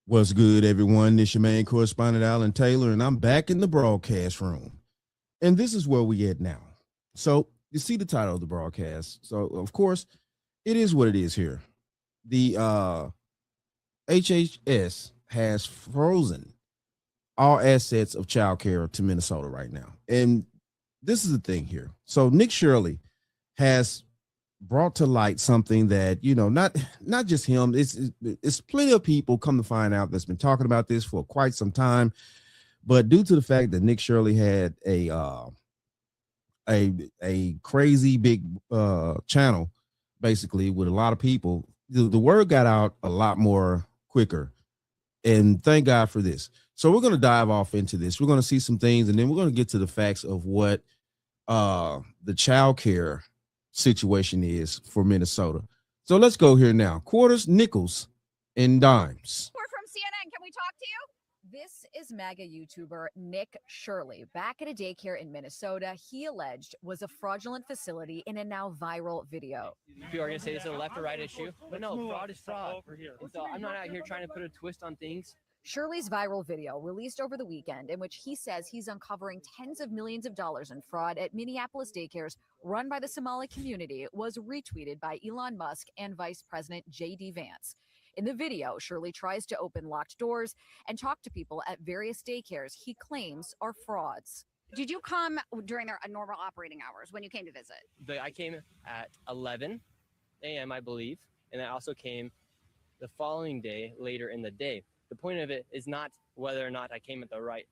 What's good, everyone? This your main correspondent, Alan Taylor, and I'm back in the broadcast room. And this is where we at now. So you see the title of the broadcast. So of course, it is what it is here. The HHS has frozen all assets of child care to Minnesota right now. And this is the thing here. So Nick Shirley has brought to light something that not just him, it's plenty of people come to find out that's been talking about this for quite some time, but due to the fact that Nick Shirley had a crazy big channel basically with a lot of people, the word got out a lot more quicker, and thank God for this. So we're going to dive off into this. We're going to see some things, and then we're going to get to the facts of what the child care situation is for Minnesota. So let's go here now. Quarters, nickels, and dimes. We're from CNN. Can we talk to you? This is MAGA YouTuber Nick Shirley. Back at a daycare in Minnesota, he alleged was a fraudulent facility in a now viral video. People are going to say this is a left or right issue, but no, fraud is fraud. And so I'm not out here trying to put a twist on things. Shirley's viral video, released over the weekend, in which he says he's uncovering tens of millions of dollars in fraud at Minneapolis daycares run by the Somali community, was retweeted by Elon Musk and Vice President J.D. Vance. In the video, Shirley tries to open locked doors and talk to people at various daycares he claims are frauds. Did you come during their normal operating hours when you came to visit? I came at 11 a.m., I believe, and I also came the following day later in the day. The point of it is not whether or not I came at the right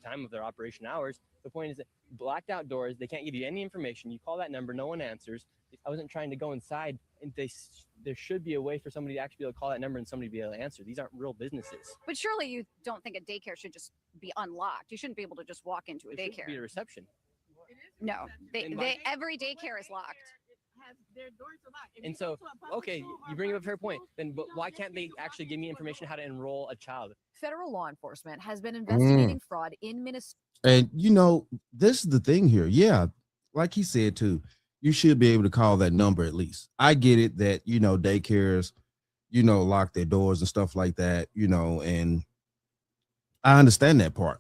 time of their operation hours. The point is that blacked out doors, they can't give you any information. You call that number, no one answers. I wasn't trying to go inside, and there should be a way for somebody to actually be able to call that number and somebody be able to answer. These aren't real businesses. But surely you don't think a daycare should just be unlocked. You shouldn't be able to just walk into a daycare. Be a reception. No, every daycare is locked. Their doors are locked. And so, okay, you bring up a fair point. Then but why can't they actually give me information how to enroll a child? Federal law enforcement has been investigating fraud in Minnesota. And this is the thing here. Yeah, like he said too, you should be able to call that number at least. I get it that daycares, lock their doors and stuff like that, and I understand that part.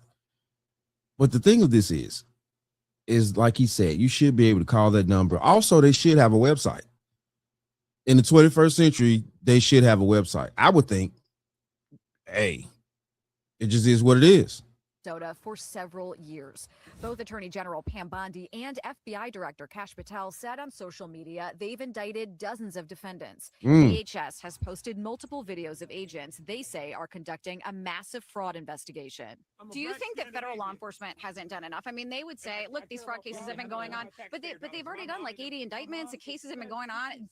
But the thing of this is like he said, you should be able to call that number. Also, they should have a website. In the 21st century, they should have a website. I would think, hey, it just is what it is. For several years. Both Attorney General Pam Bondi and FBI Director Kash Patel said on social media they've indicted dozens of defendants. HHS has posted multiple videos of agents they say are conducting a massive fraud investigation. Do you think that federal law enforcement hasn't done enough? I mean, they would say, look, these fraud cases have been going on, but they've already done like 80 indictments. The cases have been going on,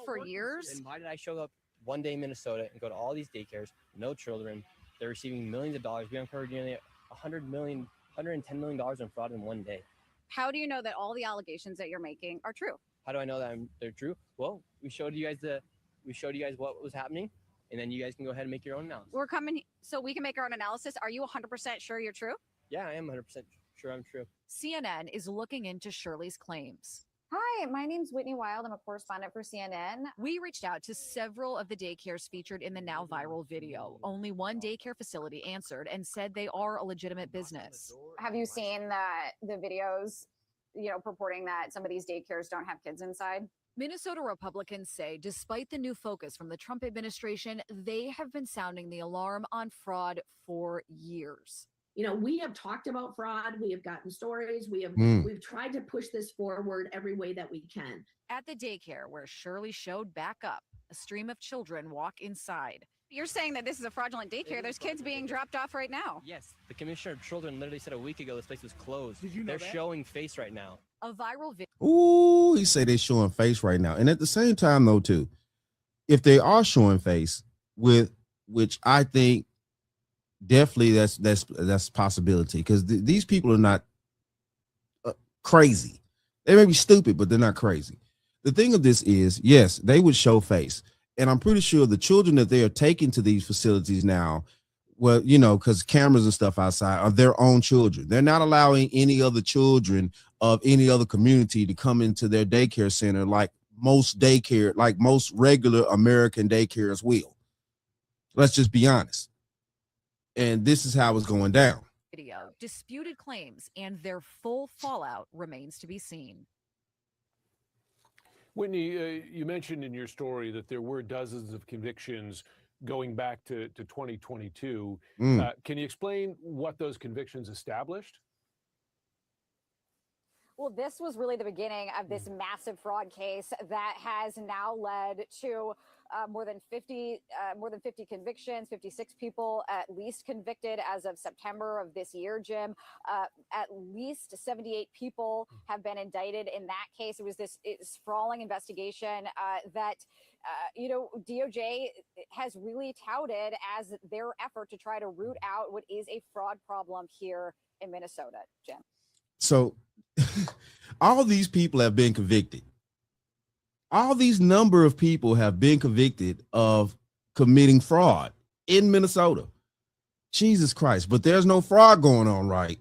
for years. And why did I show up one day in Minnesota and go to all these daycares, no children? They're receiving millions of dollars. We uncovered nearly $110 million in fraud in one day. How do you know that all the allegations that you're making are true? How do I know that they're true? Well, we showed you guys what was happening, and then you guys can go ahead and make your own analysis. We're coming so we can make our own analysis. Are you 100% sure you're true? Yeah, I am 100% sure I'm true. CNN is looking into Shirley's claims. Hi, my name's Whitney Wild. I'm a correspondent for CNN. We reached out to several of the daycares featured in the now viral video. Only one daycare facility answered and said they are a legitimate business. Have you seen the videos, purporting that some of these daycares don't have kids inside? Minnesota Republicans say despite the new focus from the Trump administration, they have been sounding the alarm on fraud for years. We have talked about fraud. We have gotten stories. We've tried to push this forward every way that we can. At the daycare where Shirley showed back up, a stream of children walk inside. You're saying that this is a fraudulent daycare. There's kids being dropped off right now. Yes, the commissioner of children literally said a week ago this place was closed. Did you know They're that? showing face right now. A viral video. Ooh, he said they're showing face right now. And at the same time, though, too, if they are showing face, which I think definitely that's a possibility, because these people are not crazy. They may be stupid, but they're not crazy. The thing of this is, yes, they would show face. And I'm pretty sure the children that they are taking to these facilities now, well, because cameras and stuff outside are their own children. They're not allowing any other children of any other community to come into their daycare center like most regular American daycares will. Let's just be honest. and this is how it's going down. Video, disputed claims, and their full fallout remains to be seen. Whitney, you mentioned in your story that there were dozens of convictions going back to 2022. Can you explain what those convictions established? Well, this was really the beginning of this massive fraud case that has now led to more than 50 convictions, 56 people at least convicted as of September of this year, Jim. At least 78 people have been indicted in that case. It was this sprawling investigation that DOJ has really touted as their effort to try to root out what is a fraud problem here in Minnesota, Jim. So all these people have been convicted. All these number of people have been convicted of committing fraud in Minnesota. Jesus Christ. But there's no fraud going on, right?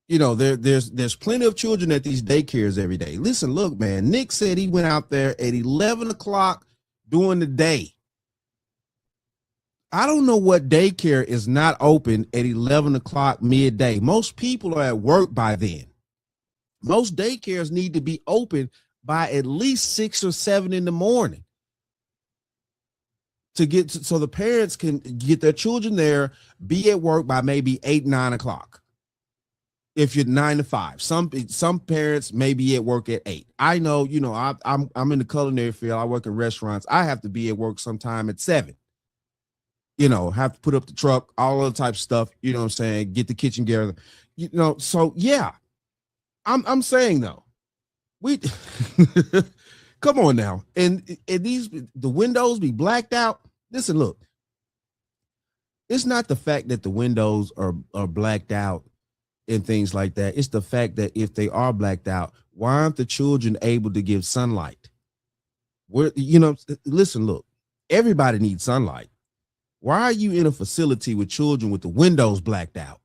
You know, there's plenty of children at these daycares every day. Listen, look, man, Nick said he went out there at 11 o'clock during the day. I don't know what daycare is not open at 11 o'clock midday. Most people are at work by then. Most daycares need to be open by at least 6 or 7 in the morning so the parents can get their children there, be at work by maybe 8, 9 o'clock. If you're 9 to 5, some parents may be at work at 8. I know, I'm in the culinary field. I work in restaurants. I have to be at work sometime at 7. Have to put up the truck, all other types of stuff. You know what I'm saying? Get the kitchen together. So yeah, I'm saying though, we come on now, and the windows be blacked out. Listen, look, it's not the fact that the windows are blacked out and things like that. It's the fact that if they are blacked out, why aren't the children able to give sunlight? Listen, look, everybody needs sunlight. Why are you in a facility with children with the windows blacked out?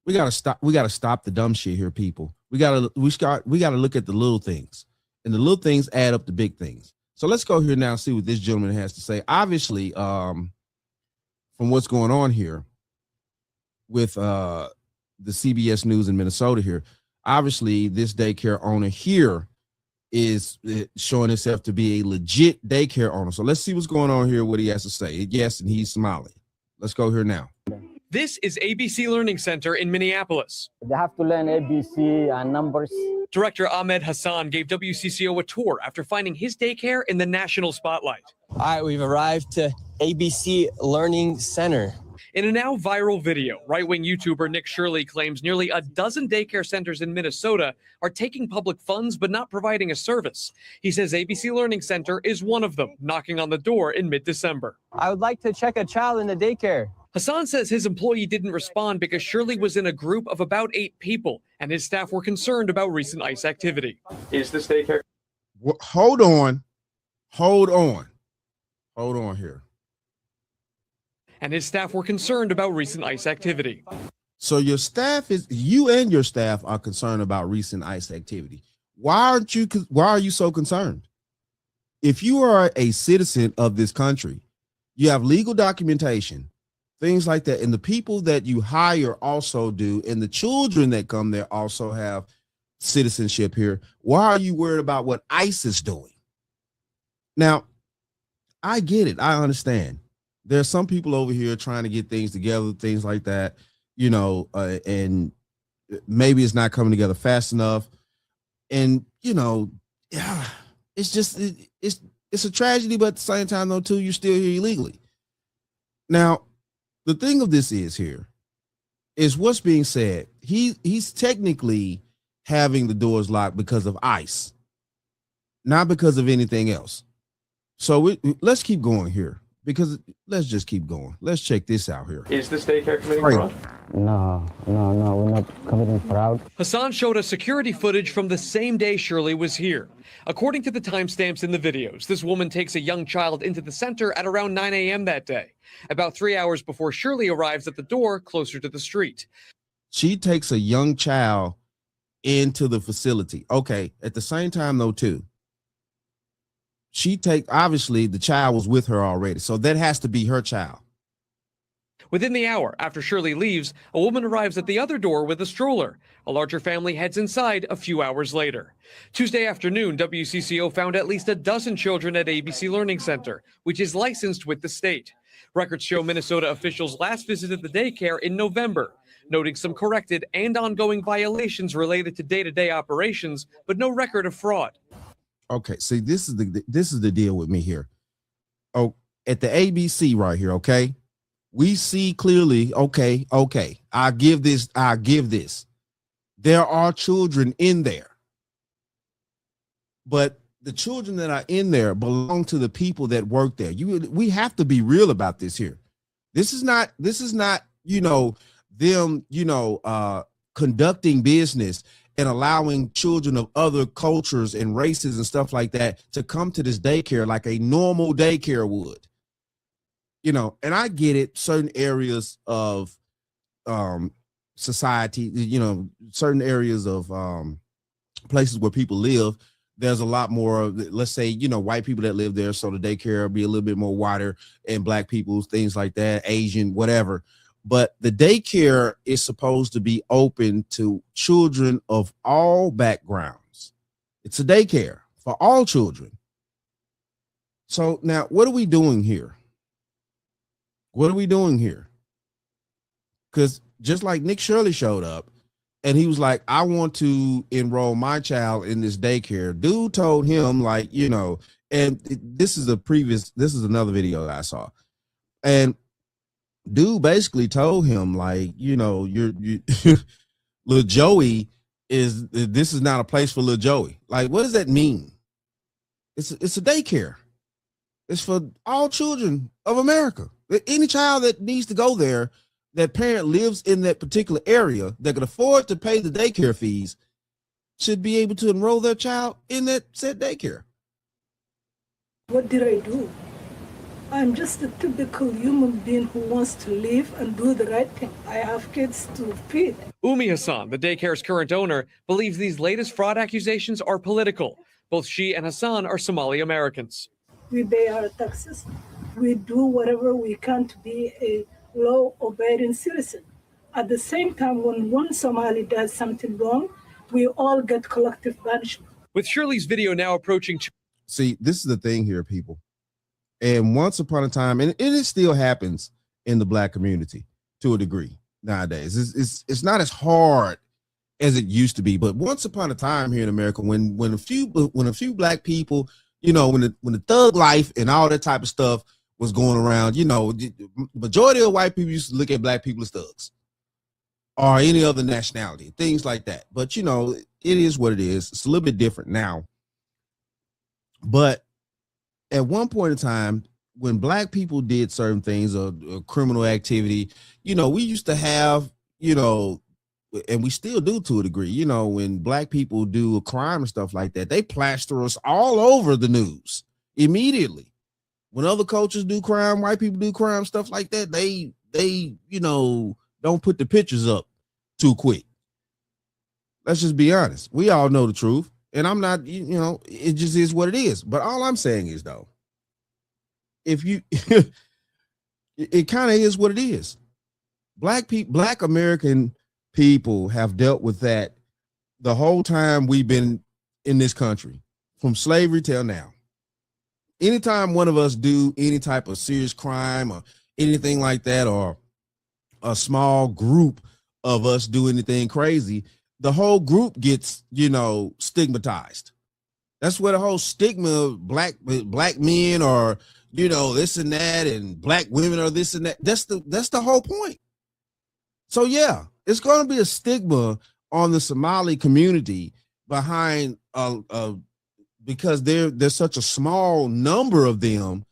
We gotta stop the dumb shit here, people. We gotta look at the little things, and the little things add up to big things. So let's go here now and see what this gentleman has to say. Obviously, from what's going on here with the CBS News in Minnesota here, obviously this daycare owner here is showing himself to be a legit daycare owner. So let's see what's going on here, what he has to say. Yes, and he's smiling. Let's go here now. This is ABC Learning Center in Minneapolis. They have to learn ABC and numbers. Director Ahmed Hassan gave WCCO a tour after finding his daycare in the national spotlight. All right, we've arrived to ABC Learning Center. In a now viral video, right-wing YouTuber Nick Shirley claims nearly a dozen daycare centers in Minnesota are taking public funds but not providing a service. He says ABC Learning Center is one of them, knocking on the door in mid-December. I would like to check a child in the daycare. Hassan says his employee didn't respond because Shirley was in a group of about 8 people, and his staff were concerned about recent ICE activity. Is this daycare? Hold on here. And his staff were concerned about recent ICE activity. So you and your staff are concerned about recent ICE activity. Why are you so concerned? If you are a citizen of this country, you have legal documentation, things like that, and the people that you hire also do, and the children that come there also have citizenship here. Why are you worried about what ICE is doing? Now, I get it. I understand. There's some people over here trying to get things together, things like that, and maybe it's not coming together fast enough. And, it's just, it's a tragedy, but at the same time, though, too, you're still here illegally. Now, the thing of this is what's being said. He's technically having the doors locked because of ICE, not because of anything else. So let's keep going here. Because let's just keep going. Let's check this out here. Is this daycare committing fraud? No, we're not committing fraud. Hassan showed us security footage from the same day Shirley was here. According to the timestamps in the videos, this woman takes a young child into the center at around 9 a.m. that day, about 3 hours before Shirley arrives at the door closer to the street. She takes a young child into the facility. Okay, at the same time, though, too, obviously the child was with her already. So that has to be her child. Within the hour after Shirley leaves, a woman arrives at the other door with a stroller. A larger family heads inside a few hours later. Tuesday afternoon, WCCO found at least a dozen children at ABC Learning Center, which is licensed with the state. Records show Minnesota officials last visited the daycare in November, noting some corrected and ongoing violations related to day-to-day operations, but no record of fraud. Okay, see, this is the deal with me here. Oh, at the ABC right here, okay? We see clearly, okay, I give this. There are children in there. But the children that are in there belong to the people that work there. We have to be real about this here. This is not, them, conducting business and allowing children of other cultures and races and stuff like that to come to this daycare like a normal daycare would. And I get it, certain areas of society, certain areas of places where people live, there's a lot more, let's say, white people that live there, so the daycare will be a little bit more wider, and black people, things like that, Asian, whatever. But the daycare is supposed to be open to children of all backgrounds. It's a daycare for all children. So now what are we doing here? What are we doing here? Because just like Nick Shirley showed up and he was like, I want to enroll my child in this daycare. Dude told him, like, and this is another video that I saw. And dude basically told him, like, little Joey this is not a place for little Joey. Like, what does that mean? It's a daycare. It's for all children of America. Any child that needs to go there, that parent lives in that particular area, that can afford to pay the daycare fees, should be able to enroll their child in that said daycare. What did I do? I'm just a typical human being who wants to live and do the right thing. I have kids to feed. Umi Hassan, the daycare's current owner, believes these latest fraud accusations are political. Both she and Hassan are Somali Americans. We pay our taxes. We do whatever we can to be a law-abiding citizen. At the same time, when one Somali does something wrong, we all get collective punishment. With Shirley's video now approaching... See, this is the thing here, people. And once upon a time, and it still happens in the black community to a degree nowadays. It's not as hard as it used to be, but once upon a time here in America, when a few black people, when the thug life and all that type of stuff was going around, the majority of white people used to look at black people as thugs or any other nationality, things like that. But, it is what it is. It's a little bit different now. But at one point in time, when black people did certain things or criminal activity, we used to have, and we still do to a degree, when black people do a crime and stuff like that, they plaster us all over the news immediately. When other cultures do crime, white people do crime, stuff like that, they don't put the pictures up too quick. Let's just be honest. We all know the truth. And I'm not, it just is what it is. But all I'm saying is, though, if you, it kind of is what it is. Black American people have dealt with that the whole time we've been in this country, from slavery till now. Anytime one of us do any type of serious crime or anything like that, or a small group of us do anything crazy, the whole group gets, stigmatized. That's where the whole stigma of black men or, this and that, and black women or this and that. That's the whole point. So yeah, it's going to be a stigma on the Somali community behind because there's such a small number of them.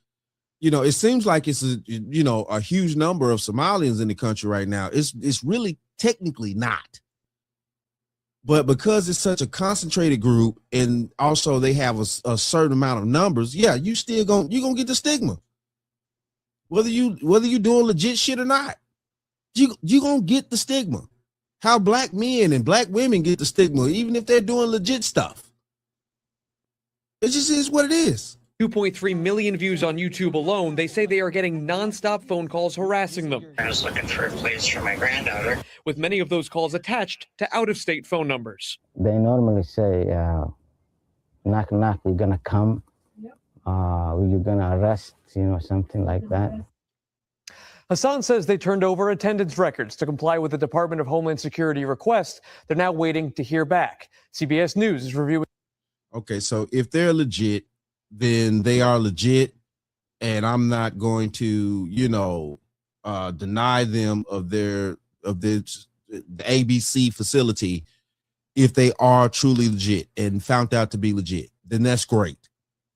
It seems like it's a huge number of Somalians in the country right now. It's really technically not. But because it's such a concentrated group, and also they have a certain amount of numbers, yeah, you're gonna get the stigma. Whether you doing legit shit or not, you gonna get the stigma. How black men and black women get the stigma, even if they're doing legit stuff. It just is what it is. 2.3 million views on YouTube alone. They say they are getting nonstop phone calls harassing them. I was looking for a place for my granddaughter. With many of those calls attached to out-of-state phone numbers. They normally say, knock, knock, we're going to come. You're going to arrest, something like that. Hassan says they turned over attendance records to comply with the Department of Homeland Security request. They're now waiting to hear back. CBS News is reviewing. Okay, so if they're legit, then they are legit, and I'm not going to, deny them of the ABC facility if they are truly legit and found out to be legit. Then that's great.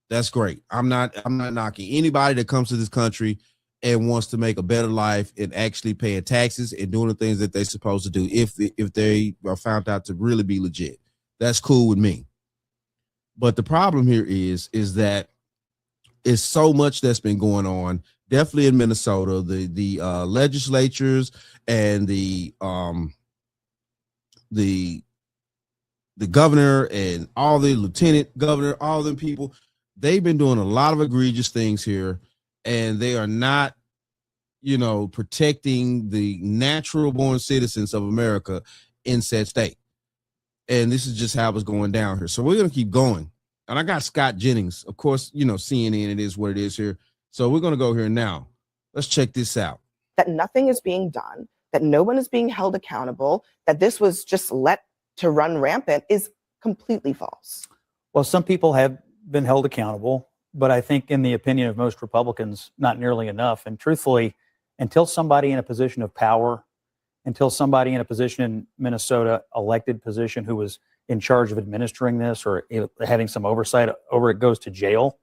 That's great. I'm not knocking anybody that comes to this country and wants to make a better life and actually paying taxes and doing the things that they're supposed to do if they are found out to really be legit. That's cool with me. But the problem here is that it's so much that's been going on, definitely in Minnesota. The legislatures and the governor and all the lieutenant governor, all them people, they've been doing a lot of egregious things here, and they are not, protecting the natural born citizens of America in said state. And this is just how it's going down here. So we're going to keep going. And I got Scott Jennings, of course, CNN, it is what it is here. So we're going to go here now. Let's check this out. That nothing is being done, that no one is being held accountable, that this was just let to run rampant is completely false. Well, some people have been held accountable, but I think in the opinion of most Republicans, not nearly enough. And truthfully, until somebody in a position of power, until somebody in a position in Minnesota, elected position, who was in charge of administering this or having some oversight over it goes to jail,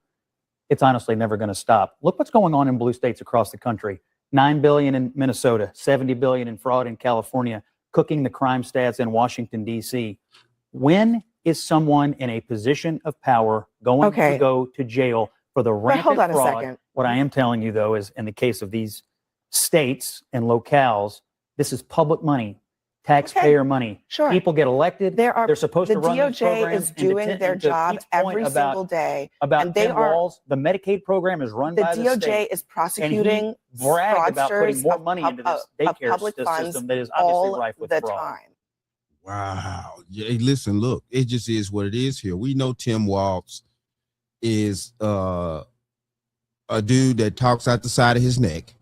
it's honestly never going to stop. Look what's going on in blue states across the country. $9 billion in Minnesota, $70 billion in fraud in California, cooking the crime stats in Washington, D.C. When is someone in a position of power going to go to jail for the rampant fraud? Hold on a second. What I am telling you, though, is in the case of these states and locales, this is public money, taxpayer money. Sure. People get elected. They're supposed to run these programs. The DOJ is doing their job every single day. And they are. Walls, the Medicaid program is run by the state. The DOJ is prosecuting fraudsters about putting more money into this daycare public system that is obviously rife with fraud. Time. Wow. Yeah, listen, look, it just is what it is here. We know Tim Walz is a dude that talks out the side of his neck.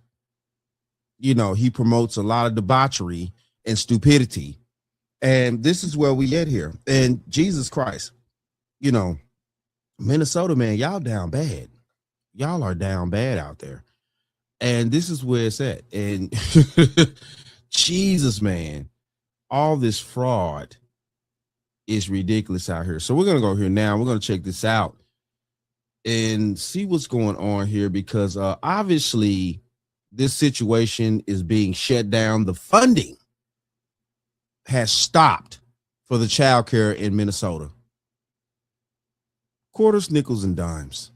He promotes a lot of debauchery and stupidity. And this is where we get here. And Jesus Christ, Minnesota, man, y'all down bad. Y'all are down bad out there. And this is where it's at. And Jesus, man, all this fraud is ridiculous out here. So we're going to go here now. We're going to check this out and see what's going on here, because obviously this situation is being shut down. The funding has stopped for the child care in Minnesota. Quarters, nickels, and dimes.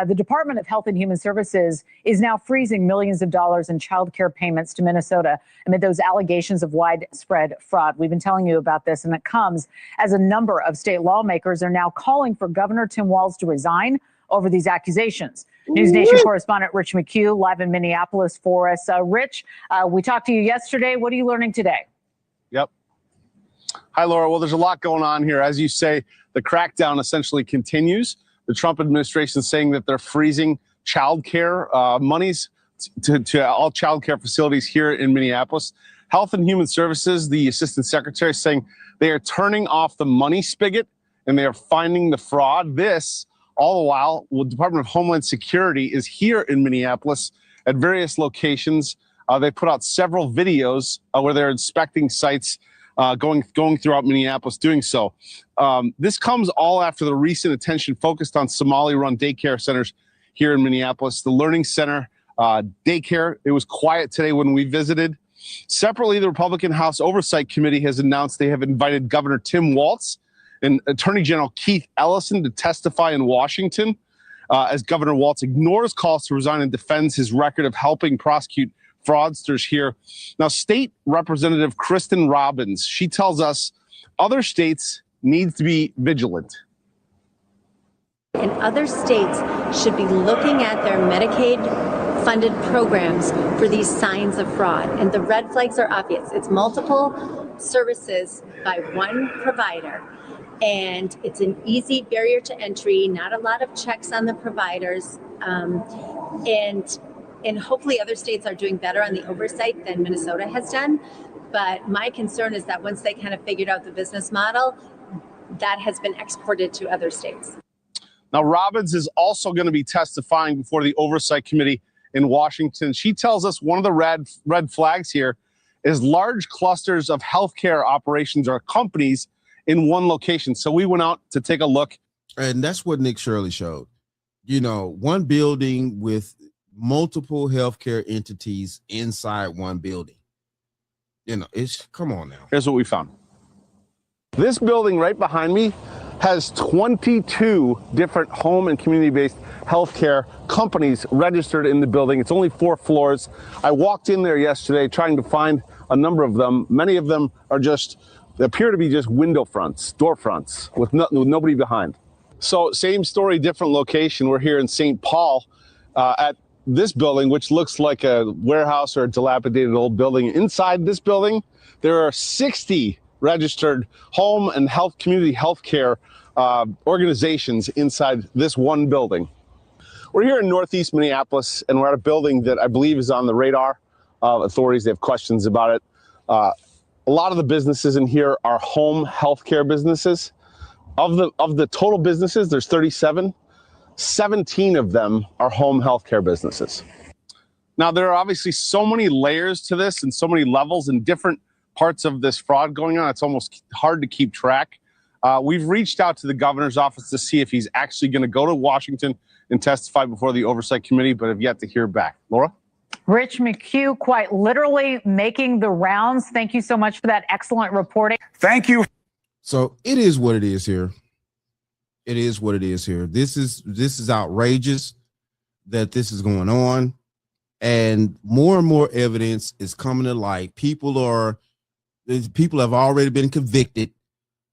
The Department of Health and Human Services is now freezing millions of dollars in child care payments to Minnesota amid those allegations of widespread fraud. We've been telling you about this, and it comes as a number of state lawmakers are now calling for Governor Tim Walz to resign over these accusations. News Nation correspondent Rich McHugh live in Minneapolis for us. Rich, we talked to you yesterday. What are you learning today? Yep. Hi, Laura. Well, there's a lot going on here. As you say, the crackdown essentially continues. The Trump administration is saying that they're freezing child care monies to all child care facilities here in Minneapolis. Health and Human Services, the assistant secretary, is saying they are turning off the money spigot and they are finding the fraud. This, all the while, the Department of Homeland Security is here in Minneapolis at various locations. They put out several videos where they're inspecting sites, going throughout Minneapolis, doing so. This comes all after the recent attention focused on Somali-run daycare centers here in Minneapolis. The Learning Center daycare, it was quiet today when we visited. Separately, the Republican House Oversight Committee has announced they have invited Governor Tim Walz and Attorney General Keith Ellison to testify in Washington as Governor Walz ignores calls to resign and defends his record of helping prosecute fraudsters here. Now, State Representative Kristen Robbins, she tells us other states need to be vigilant. And other states should be looking at their Medicaid funded programs for these signs of fraud. And the red flags are obvious. It's multiple services by one provider. And it's an easy barrier to entry, not a lot of checks on the providers. And hopefully other states are doing better on the oversight than Minnesota has done. But my concern is that once they kind of figured out the business model, that has been exported to other states. Now, Robbins is also going to be testifying before the Oversight Committee in Washington. She tells us one of the red flags here is large clusters of healthcare operations or companies in one location. So we went out to take a look. And that's what Nick Shirley showed. You know, one building with multiple healthcare entities inside one building. You know, come on now. Here's what we found. This building right behind me has 22 different home and community-based healthcare companies registered in the building. It's only 4 floors. I walked in there yesterday trying to find a number of them. Many of them are they appear to be just window fronts, door fronts with nobody behind. So same story, different location. We're here in St. Paul at this building, which looks like a warehouse or a dilapidated old building. Inside this building, there are 60 registered home and community healthcare organizations inside this one building. We're here in Northeast Minneapolis, and we're at a building that I believe is on the radar of authorities. They have questions about it. A lot of the businesses in here are home healthcare businesses. Of the total businesses, there's 37. 17 of them are home healthcare businesses. Now, there are obviously so many layers to this and so many levels and different parts of this fraud going on. It's almost hard to keep track. We've reached out to the governor's office to see if he's actually going to go to Washington and testify before the Oversight Committee, but have yet to hear back. Laura? Rich McHugh quite literally making the rounds. Thank you so much for that excellent reporting. Thank you. So it is what it is here. It is what it is here. This is outrageous that this is going on, and more evidence is coming to light. People have already been convicted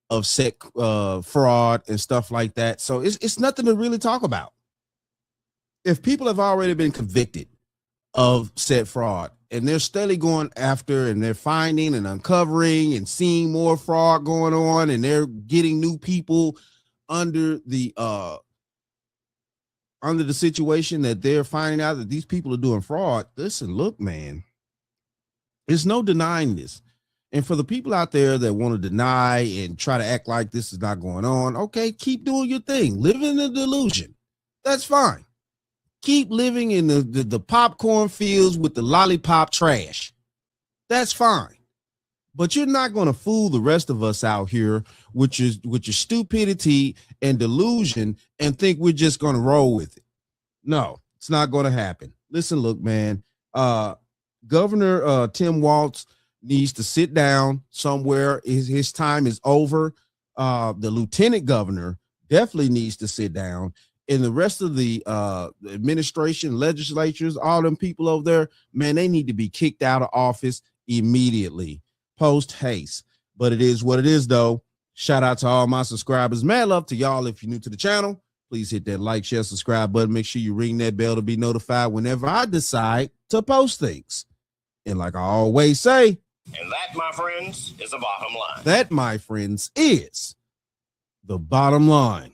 of fraud and stuff like that. So it's nothing to really talk about. If people have already been convicted of said fraud and they're steadily going after and they're finding and uncovering and seeing more fraud going on, and they're getting new people under the situation that they're finding out that these people are doing fraud. Listen, look, man, there's no denying this. And for the people out there that want to deny and try to act like this is not going on, okay, keep doing your thing. Live in the delusion. That's fine. Keep living in the popcorn fields with the lollipop trash. That's fine. But you're not going to fool the rest of us out here with your stupidity and delusion and think we're just going to roll with it. No, it's not going to happen. Listen, look, man, Governor Tim Walz needs to sit down somewhere. His time is over. The lieutenant governor definitely needs to sit down. And the rest of the administration, legislatures, all them people over there, man, they need to be kicked out of office immediately. Post haste. But it is what it is, though. Shout out to all my subscribers. Mad love to y'all. If you're new to the channel, please hit that like, share, subscribe button. Make sure you ring that bell to be notified whenever I decide to post things. And like I always say, and that, my friends, is the bottom line. That, my friends, is the bottom line.